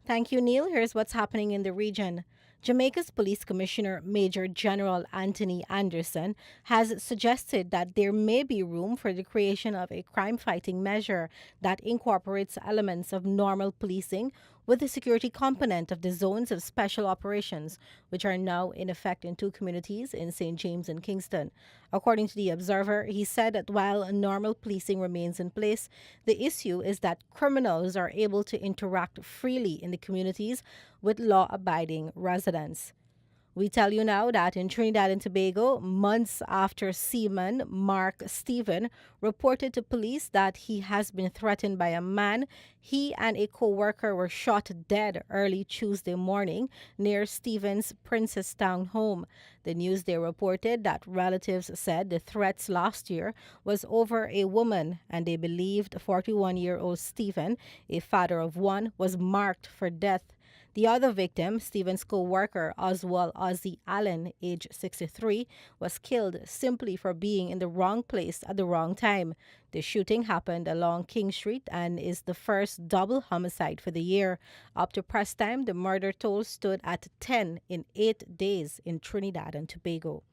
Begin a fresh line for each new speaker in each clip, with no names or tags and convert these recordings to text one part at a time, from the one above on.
Thank you, Neil. Here's what's happening in the region. Jamaica's Police Commissioner Major General Anthony Anderson has suggested that there may be room for the creation of a crime fighting measure that incorporates elements of normal policing with the security component of the zones of special operations, which are now in effect in two communities in St. James and Kingston. According to the Observer, he said that while normal policing remains in place, the issue is that criminals are able to interact freely in the communities with law abiding residents. We tell you now that in Trinidad and Tobago, months after seaman Mark Stephen reported to police that he has been threatened by a man, he and a co-worker were shot dead early Tuesday morning near Stephen's Princestown home. The Newsday reported that relatives said the threats last year was over a woman, and they believed 41-year-old Stephen, a father of one, was marked for death. The other victim, Stephen's co-worker Oswald Ozzy Allen, age 63, was killed simply for being in the wrong place at the wrong time. The shooting happened along King Street and is the first double homicide for the year. Up to press time, the murder toll stood at 10 in 8 days in Trinidad and Tobago.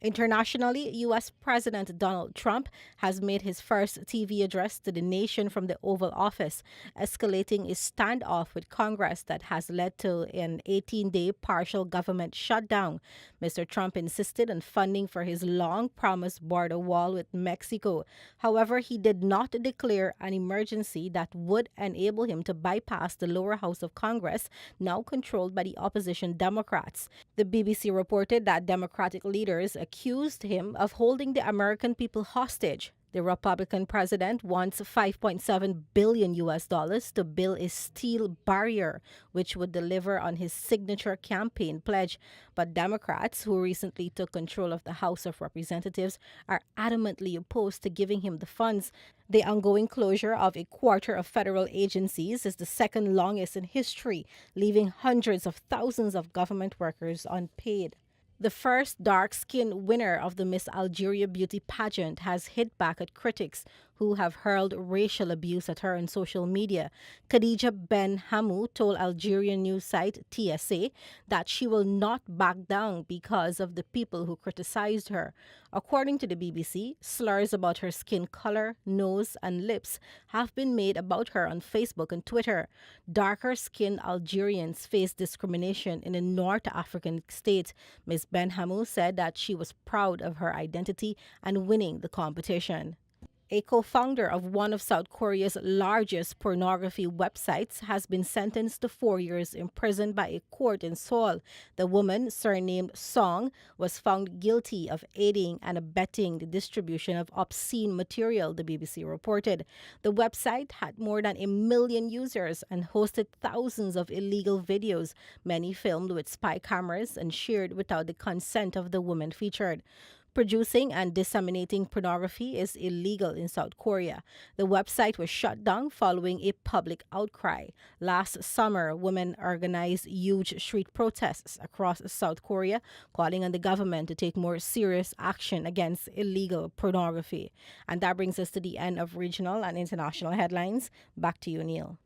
Internationally, U.S. President Donald Trump has made his first TV address to the nation from the Oval Office, escalating a standoff with Congress that has led to an 18-day partial government shutdown. Mr. Trump insisted on funding for his long-promised border wall with Mexico. However, he did not declare an emergency that would enable him to bypass the lower house of Congress, now controlled by the opposition Democrats. The BBC reported that Democratic leaders accused him of holding the American people hostage. The Republican president wants 5.7 billion US dollars to build a steel barrier, which would deliver on his signature campaign pledge. But Democrats, who recently took control of the House of Representatives, are adamantly opposed to giving him the funds. The ongoing closure of a quarter of federal agencies is the second longest in history, leaving hundreds of thousands of government workers unpaid. The first dark-skinned winner of the Miss Algeria beauty pageant has hit back at critics who have hurled racial abuse at her on social media. Khadija Ben Hamou told Algerian news site TSA that she will not back down because of the people who criticized her. According to the BBC, slurs about her skin color, nose, and lips have been made about her on Facebook and Twitter. Darker-skinned Algerians face discrimination in a North African state. Ms. Ben Hamou said that she was proud of her identity and winning the competition. A co-founder of one of South Korea's largest pornography websites has been sentenced to 4 years in prison by a court in Seoul. The woman, surnamed Song, was found guilty of aiding and abetting the distribution of obscene material, the BBC reported. The website had more than 1 million users and hosted thousands of illegal videos, many filmed with spy cameras and shared without the consent of the woman featured. Producing and disseminating pornography is illegal in South Korea. The website was shut down following a public outcry. Last summer, women organized huge street protests across South Korea, calling on the government to take more serious action against illegal pornography. And that brings us to the end of regional and international headlines. Back to you, Neil.